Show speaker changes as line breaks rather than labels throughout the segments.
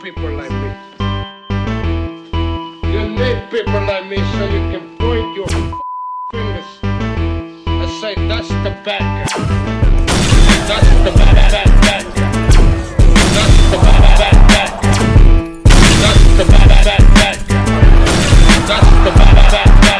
people like me. You need people like me so you can point your fingers and say, that's the bad guy. That's the bad guy. That's the bad guy. That's the bad guy. That's the bad guy.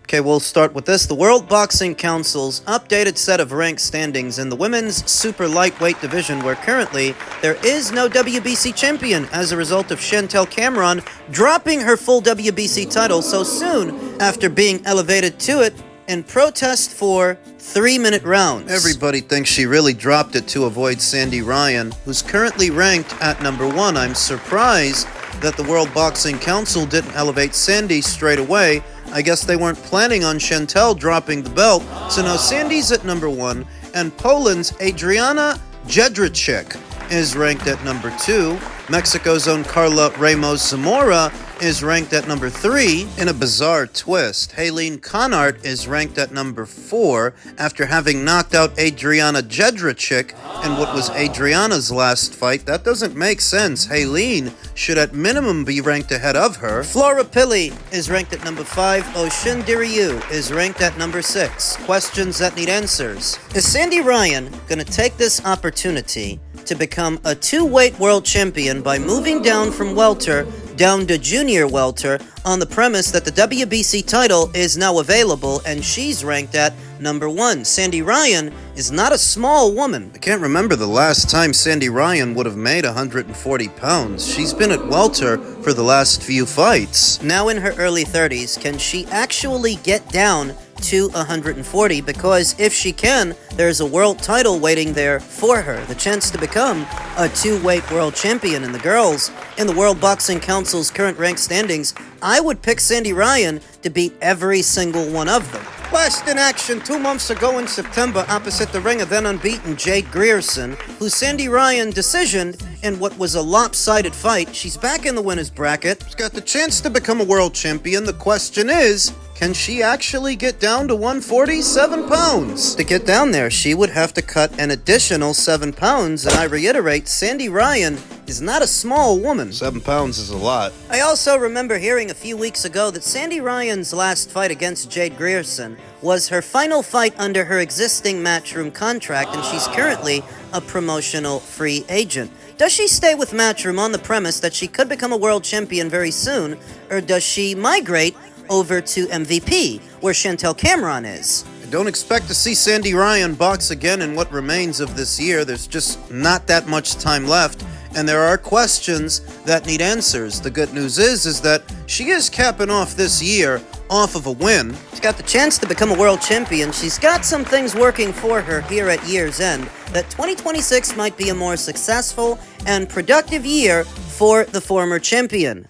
Okay, we'll start with this. The World Boxing Council's updated set of rank standings in the women's super lightweight division, where currently there is no WBC champion as a result of Chantel Cameron dropping her full WBC title so soon after being elevated to it in protest for 3-minute rounds. Everybody thinks she really dropped it to avoid Sandy Ryan, who's currently ranked at number 1. I'm surprised that the World Boxing Council didn't elevate Sandy straight away. I guess they weren't planning on Chantel dropping the belt, so now Sandy's at number 1, and Poland's Adriana Jedrzejczyk is ranked at number 2. Mexico's own Carla Ramos Zamora is ranked at number 3. In a bizarre twist, Helene Conart is ranked at number 4 after having knocked out Adriana Jedrzejczyk in what was Adriana's last fight. That doesn't make sense. Helene should at minimum be ranked ahead of her. Flora Pili is ranked at number 5. Oshin Diryu is ranked at number 6. Questions that need answers. Is Sandy Ryan gonna take this opportunity to become a 2-weight world champion by moving down from welter down to junior welter on the premise that the WBC title is now available and she's ranked at number 1? Sandy Ryan is not a small woman. I can't remember the last time Sandy Ryan would have made 140 pounds. She's been at welter for the last few fights. Now in her early 30s, can she actually get down to 140? Because if she can, there's a world title waiting there for her, the chance to become a 2-weight world champion. And the girls in the World Boxing Council's current rank standings, I would pick Sandy Ryan to beat every single one of them. Last in action 2 months ago in September opposite the ring of then unbeaten Jade Grierson, who Sandy Ryan decisioned in what was a lopsided fight. She's back in the winner's bracket. She's got the chance to become a world champion. The question is, can she actually get down to 147 pounds? To get down there, she would have to cut an additional 7 pounds, and I reiterate, Sandy Ryan is not a small woman. 7 pounds is a lot. I also remember hearing a few weeks ago that Sandy Ryan's last fight against Jade Grierson was her final fight under her existing Matchroom contract, and she's currently a promotional free agent. Does she stay with Matchroom on the premise that she could become a world champion very soon, or does she migrate over to MVP, where Chantel Cameron is? I don't expect to see Sandy Ryan box again in what remains of this year. There's just not that much time left, and there are questions that need answers. The good news is that she is capping off this year off of a win. She's got the chance to become a world champion. She's got some things working for her here at year's end, that 2026 might be a more successful and productive year for the former champion.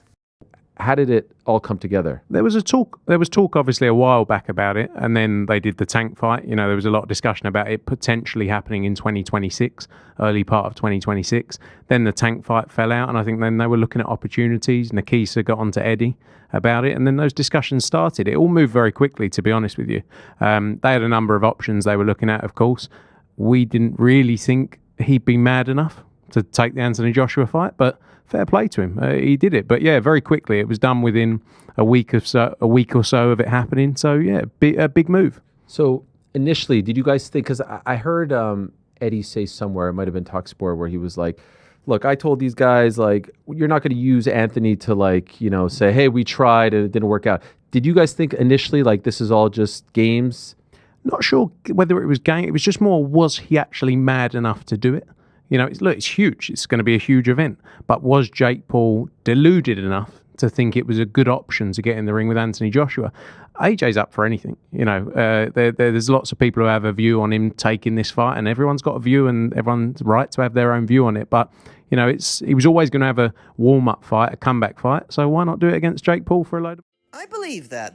How did it all come together?
There was talk obviously a while back about it, and then they did the Tank fight. You know, there was a lot of discussion about it potentially happening in 2026, early part of 2026. Then the Tank fight fell out, and I think then they were looking at opportunities. Nakisa got onto Eddie about it, and then those discussions started. It all moved very quickly, to be honest with you. They had a number of options they were looking at, of course. We didn't really think he'd be mad enough to take the Anthony Joshua fight, but fair play to him. He did it. But yeah, very quickly. It was done within a week or so of it happening. So yeah, a big move.
So initially, did you guys think, because I heard Eddie say somewhere, it might have been TalkSport, where he was like, look, I told these guys, like, you're not going to use Anthony to, like, you know, say, hey, we tried and it didn't work out. Did you guys think initially, like, this is all just games?
Not sure whether it was game. It was just more, was he actually mad enough to do it? You know, it's huge. It's going to be a huge event. But was Jake Paul deluded enough to think it was a good option to get in the ring with Anthony Joshua? AJ's up for anything. You know, there's lots of people who have a view on him taking this fight, and everyone's got a view, and everyone's right to have their own view on it. But, you know, he was always going to have a warm-up fight, a comeback fight. So why not do it against Jake Paul for a load of...
I believe that.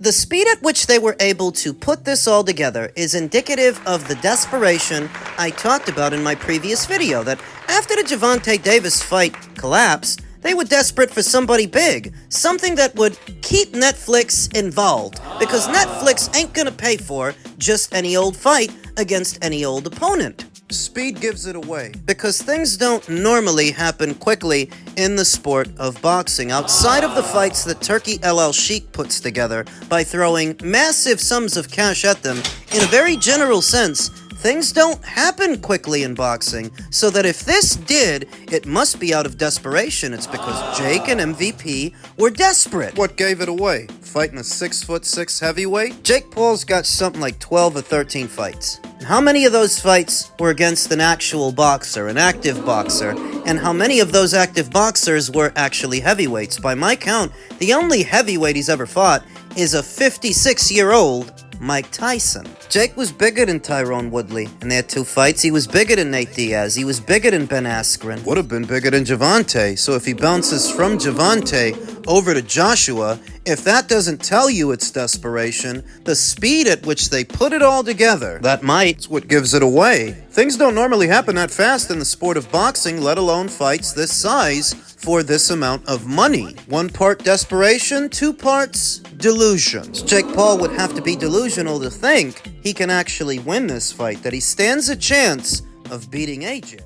The speed at which they were able to put this all together is indicative of the desperation I talked about in my previous video, that after the Gervonta Davis fight collapsed, they were desperate for somebody big, something that would keep Netflix involved, because Netflix ain't gonna pay for just any old fight against any old opponent. Speed gives it away, because things don't normally happen quickly in the sport of boxing, outside of the fights that Turkey El Sheikh puts together by throwing massive sums of cash at them. In a very general sense, things don't happen quickly in boxing, so that if this did, it must be out of desperation. It's because Jake and MVP were desperate. What gave it away? Fighting a 6'6" heavyweight? Jake Paul's got something like 12 or 13 fights. How many of those fights were against an actual boxer, an active boxer? And how many of those active boxers were actually heavyweights? By my count, the only heavyweight he's ever fought is a 56-year-old Mike Tyson. Jake was bigger than Tyrone Woodley in their 2 fights. He was bigger than Nate Diaz. He was bigger than Ben Askren. Would have been bigger than Gervonta. So if he bounces from Gervonta over to Joshua, if that doesn't tell you it's desperation, the speed at which they put it all together, that might's what gives it away. Things don't normally happen that fast in the sport of boxing, let alone fights this size for this amount of money. 1 part desperation, 2 parts delusion. Jake Paul would have to be delusional to think he can actually win this fight, that he stands a chance of beating AJ.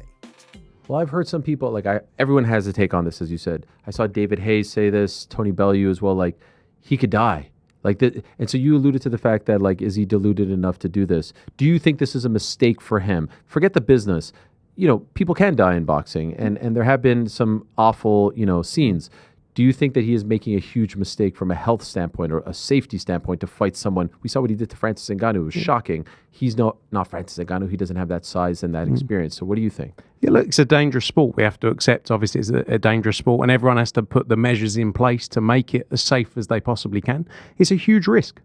Well, I've heard some people, like, everyone has a take on this, as you said. I saw David Hayes say this, Tony Bellew as well, like, he could die. And so you alluded to the fact that, like, is he deluded enough to do this? Do you think this is a mistake for him? Forget the business. You know, people can die in boxing, and there have been some awful, scenes. Do you think that he is making a huge mistake from a health standpoint or a safety standpoint to fight someone? We saw what he did to Francis Ngannou. It was shocking. He's not Francis Ngannou. He doesn't have that size and that experience. So what do you think?
Yeah, look, it's a dangerous sport. We have to accept, obviously, it's a dangerous sport, and everyone has to put the measures in place to make it as safe as they possibly can. It's a huge risk.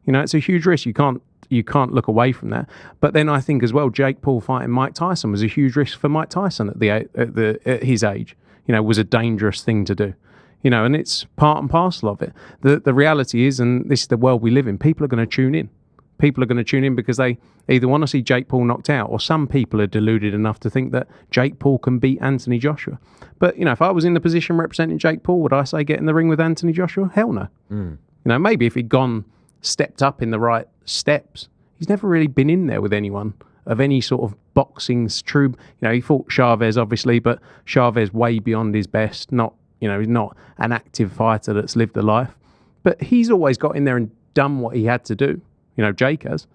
It's a huge risk. You can't look away from that. But then I think as well, Jake Paul fighting Mike Tyson was a huge risk for Mike Tyson at his age. Was a dangerous thing to do. And it's part and parcel of it. The reality is, and this is the world we live in, people are going to tune in. People are going to tune in because they either want to see Jake Paul knocked out, or some people are deluded enough to think that Jake Paul can beat Anthony Joshua. But, if I was in the position representing Jake Paul, would I say get in the ring with Anthony Joshua? Hell no. Maybe if he'd stepped up in the right steps. He's never really been in there with anyone of any sort of boxing's true. He fought Chavez, obviously, but Chavez way beyond his best. He's not an active fighter that's lived a life. But he's always got in there and done what he had to do. Jake has.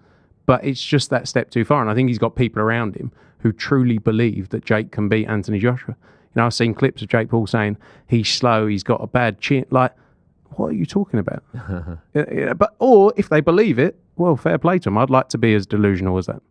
But it's just that step too far. And I think he's got people around him who truly believe that Jake can beat Anthony Joshua. I've seen clips of Jake Paul saying he's slow, he's got a bad chin. Like, what are you talking about? Or if they believe it, well, fair play to them. I'd like to be as delusional as that.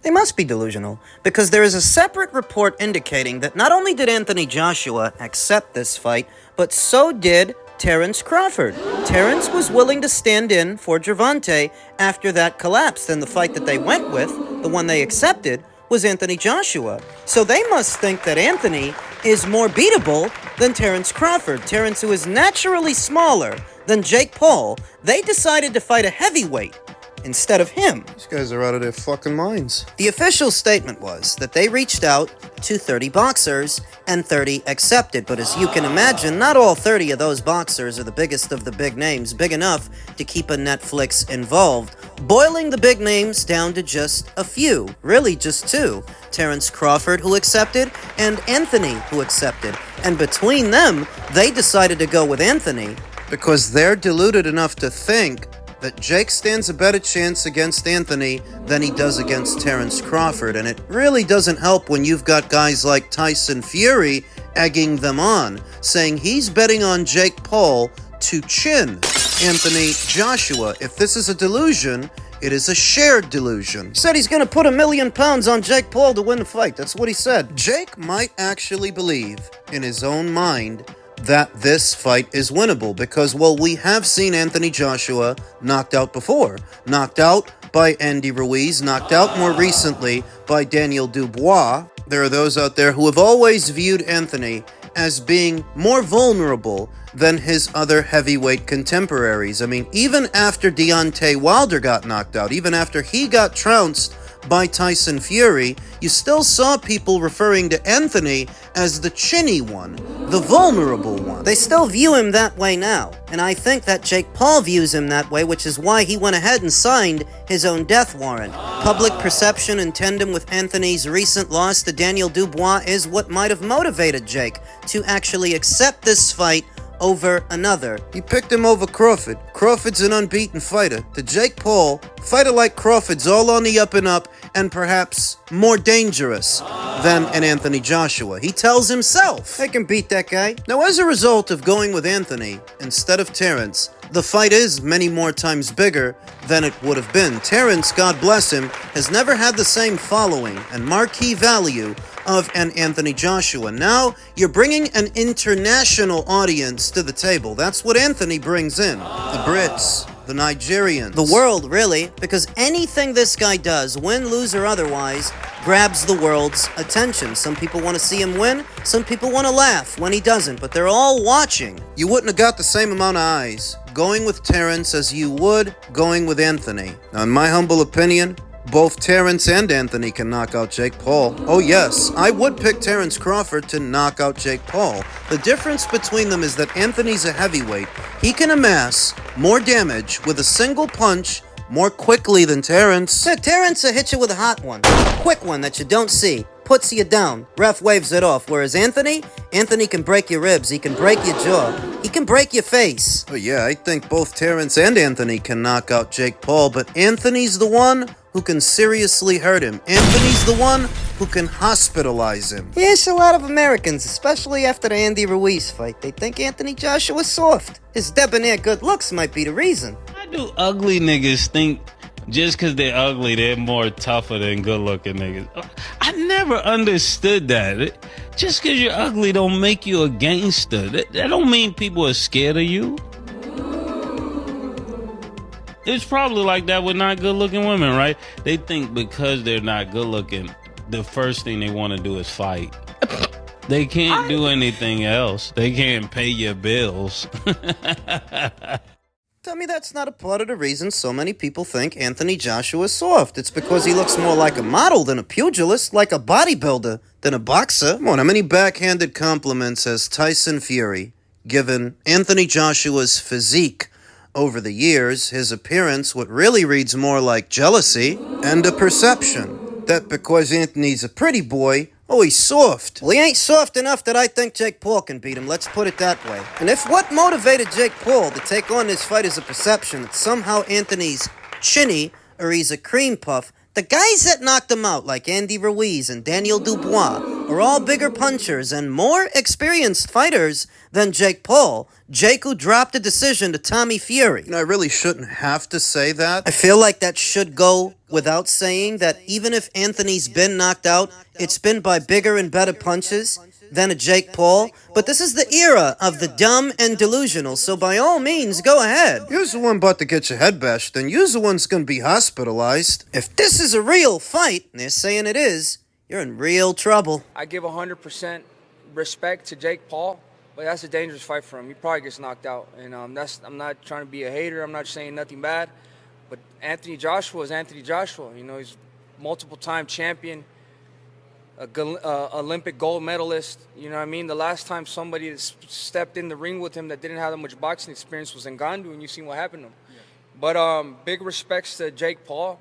They must be delusional, because there is a separate report indicating that not only did Anthony Joshua accept this fight, but so did Terence Crawford. Terence was willing to stand in for Gervonta after that collapsed, and the fight that they went with, the one they accepted, was Anthony Joshua. So they must think that Anthony is more beatable than Terence Crawford. Terence, who is naturally smaller than Jake Paul, they decided to fight a heavyweight instead of him. These guys are out of their fucking minds. The official statement was that they reached out to 30 boxers and 30 accepted, but as you can imagine, not all 30 of those boxers are the biggest of the big names, big enough to keep a Netflix involved. Boiling the big names down to just a few, really just 2. Terence Crawford, who accepted, and Anthony, who accepted. And between them, they decided to go with Anthony because they're deluded enough to think that Jake stands a better chance against Anthony than he does against Terence Crawford. And it really doesn't help when you've got guys like Tyson Fury egging them on, saying he's betting on Jake Paul to chin Anthony Joshua. If this is a delusion, it is a shared delusion. He said he's going to put £1 million on Jake Paul to win the fight. That's what he said. Jake might actually believe in his own mind that this fight is winnable because, well, we have seen Anthony Joshua knocked out before. Knocked out by Andy Ruiz, knocked out more recently by Daniel Dubois. There are those out there who have always viewed Anthony as being more vulnerable than his other heavyweight contemporaries. I mean, even after Deontay Wilder got knocked out, even after he got trounced by Tyson Fury, you still saw people referring to Anthony as the chinny one, the vulnerable one.
They still view him that way now, and I think that Jake Paul views him that way, which is why he went ahead and signed his own death warrant. Public perception in tandem with Anthony's recent loss to Daniel Dubois is what might have motivated Jake to actually accept this fight over another.
He picked him over Crawford. Crawford's an unbeaten fighter. To Jake Paul, fighter like Crawford's all on the up and up, and perhaps more dangerous than an Anthony Joshua. He tells himself,
I can beat that guy.
Now, as a result of going with Anthony instead of Terrence, the fight is many more times bigger than it would have been. Terrence, God bless him, has never had the same following and marquee value of an Anthony Joshua. Now, you're bringing an international audience to the table. That's what Anthony brings in. The Brits, the Nigerians.
The world, really, because anything this guy does, win, lose, or otherwise, grabs the world's attention. Some people want to see him win, some people want to laugh when he doesn't, but they're all watching.
You wouldn't have got the same amount of eyes going with Terrence as you would going with Anthony. Now, in my humble opinion, both Terrence and Anthony can knock out Jake Paul. Oh yes, I would pick Terrence Crawford to knock out Jake Paul. The difference between them is that Anthony's a heavyweight. He can amass more damage with a single punch more quickly than Terrence.
Terrence will hit you with a hot one, a quick one that you don't see, puts you down, ref waves it off. Whereas Anthony can break your ribs, he can break your jaw, he can break your face.
Oh yeah, I think both Terrence and Anthony can knock out Jake Paul, but Anthony's the one who can seriously hurt him. Anthony's the one who can hospitalize him.
Yes, a lot of Americans, especially after the Andy Ruiz fight, they think Anthony Joshua's soft. His debonair good looks might be the reason.
Why do ugly niggas think just because they're ugly, they're more tougher than good-looking niggas? I never understood that. Just because you're ugly don't make you a gangster. That don't mean people are scared of you. It's probably like that with not good-looking women, right? They think because they're not good-looking, the first thing they want to do is fight. They can't do anything else. They can't pay your bills.
Tell me that's not a part of the reason so many people think Anthony Joshua is soft. It's because he looks more like a model than a pugilist, like a bodybuilder than a boxer. Come on, how many backhanded compliments has Tyson Fury given Anthony Joshua's physique over the years? His appearance, what really reads more like jealousy and a perception that because Anthony's a pretty boy, oh, he's soft.
Well, he ain't soft enough that I think Jake Paul can beat him, let's put it that way. And if what motivated Jake Paul to take on this fight is a perception that somehow Anthony's chinny or he's a cream puff, the guys that knocked him out, like Andy Ruiz and Daniel Dubois, are all bigger punchers and more experienced fighters than Jake Paul. Jake, who dropped a decision to Tommy Fury.
You know, I really shouldn't have to say that.
I feel like that should go without saying, that even if Anthony's been knocked out, it's been by bigger and better punches than a Jake Paul. But this is the era of the dumb and delusional, so by all means, go ahead.
You're the one about to get your head bashed, then you're the one's gonna be hospitalized.
If this is a real fight, and they're saying it is, you're in real trouble.
I give 100% respect to Jake Paul, but that's a dangerous fight for him. He probably gets knocked out, and I'm not trying to be a hater. I'm not saying nothing bad, but Anthony Joshua is Anthony Joshua. You know, he's multiple-time champion, Olympic gold medalist. You know what I mean? The last time somebody stepped in the ring with him that didn't have that much boxing experience was Ngannou, and you've seen what happened to him. Yeah. But big respects to Jake Paul.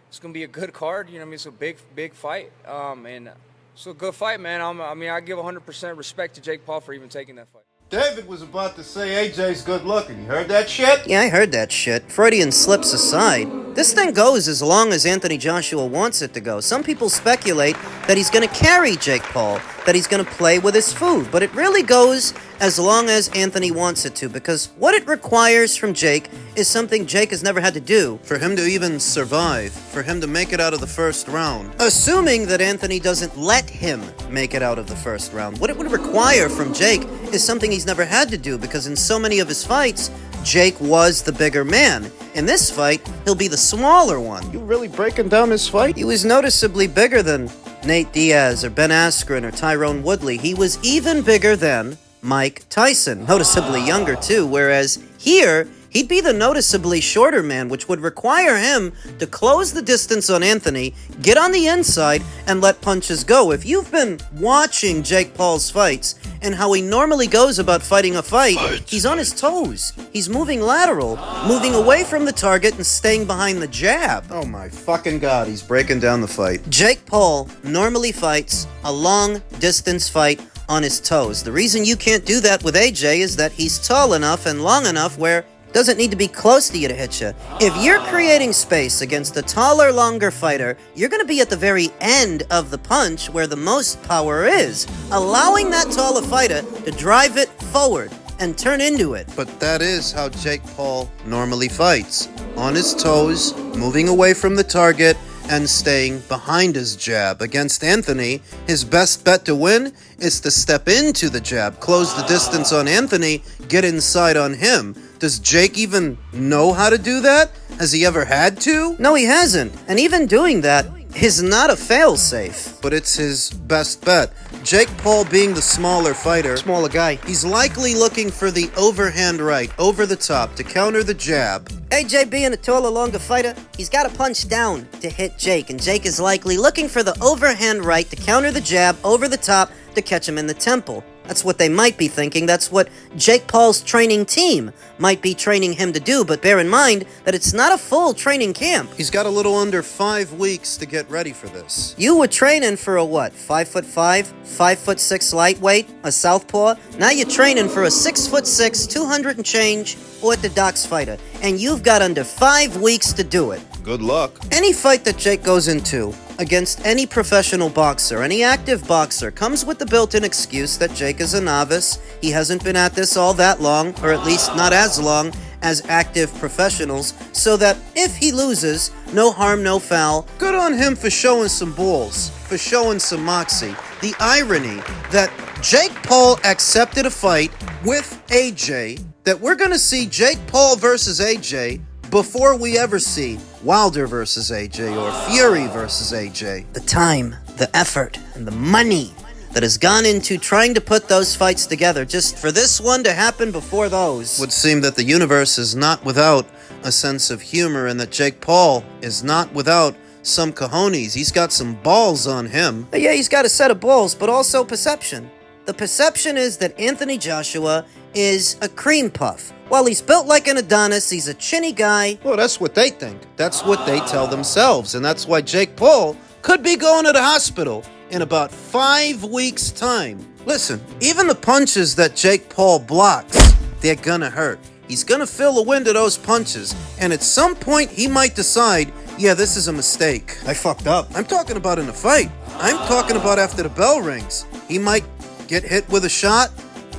It's going to be a good card. You know what I mean? It's a big fight. And it's a good fight, man. I give 100% respect to Jake Paul for even taking that fight.
David was about to say AJ's good looking. You heard that shit?
Yeah, I heard that shit. Freudian slips aside. This thing goes as long as Anthony Joshua wants it to go. Some people speculate that he's going to carry Jake Paul, that he's going to play with his food, but it really goes as long as Anthony wants it to, because what it requires from Jake is something Jake has never had to do.
For him to even survive, for him to make it out of the first round.
Assuming that Anthony doesn't let him make it out of the first round. What it would require from Jake is something he's never had to do, because in so many of his fights, Jake was the bigger man. In this fight, he'll be the smaller one.
You really breaking down his fight?
He was noticeably bigger than
Nate Diaz or Ben Askren or Tyrone Woodley. He was even bigger than Mike Tyson, noticeably younger too, whereas here, he'd be the noticeably shorter man, which would require him to close the distance on Anthony, get on the inside, and let punches go. If you've been watching Jake Paul's fights and how he normally goes about fighting a fight, he's on his toes. He's moving lateral, moving away from the target and staying behind the jab. Oh my fucking God, he's breaking down the fight. Jake Paul normally fights a long-distance fight on his toes. The reason you can't do that with AJ is that he's tall enough and long enough where doesn't need to be close to you to hit you. If you're creating space against a taller, longer fighter, you're going to be at the very end of the punch where the most power is, allowing that taller fighter to drive it forward and turn into it. But that is how Jake Paul normally fights. On his toes, moving away from the target, and staying behind his jab. Against Anthony, his best bet to win is to step into the jab, close the distance on Anthony, get inside on him. Does Jake even know how to do that? Has he ever had to? No, he hasn't. And even doing that is not a fail-safe. But it's his best bet. Jake Paul being the smaller fighter, smaller guy, he's likely looking for the overhand right, over the top, to counter the jab. AJ being a taller, longer fighter, he's got to punch down to hit Jake, and Jake is likely looking for the overhand right to counter the jab over the top to catch him in the temple. That's what they might be thinking. That's what Jake Paul's training team might be training him to do. But bear in mind that it's not a full training camp. He's got a little under 5 weeks to get ready for this. You were training for a what? 5'5", 5'6" lightweight, a southpaw. Now you're training for a 6'6", 200 and change orthodox fighter, and you've got under 5 weeks to do it.
Good luck.
Any fight that Jake goes into against any professional boxer, any active boxer, comes with the built-in excuse that Jake is a novice. He hasn't been at this all that long, or at least not as long as active professionals, so that if he loses, no harm, no foul. Good on him for showing some balls, for showing some moxie. The irony that Jake Paul accepted a fight with AJ, that we're going to see Jake Paul versus AJ before we ever see Wilder versus AJ or Fury versus AJ. The time, the effort, and the money that has gone into trying to put those fights together just for this one to happen before those. Would seem that the universe is not without a sense of humor, and that Jake Paul is not without some cojones. He's got some balls on him. Yeah, he's got a set of balls, but also perception. The perception is that Anthony Joshua is a cream puff. While he's built like an Adonis, he's a chinny guy. Well, that's what they think. That's what they tell themselves. And that's why Jake Paul could be going to the hospital in about 5 weeks' time. Listen, even the punches that Jake Paul blocks, they're gonna hurt. He's gonna feel the wind of those punches. And at some point, he might decide, yeah, this is a mistake. I fucked up. I'm talking about in a fight. I'm talking about after the bell rings. He might get hit with a shot,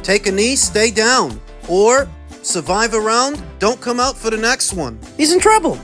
take a knee, stay down, or survive a round, don't come out for the next one. He's in trouble.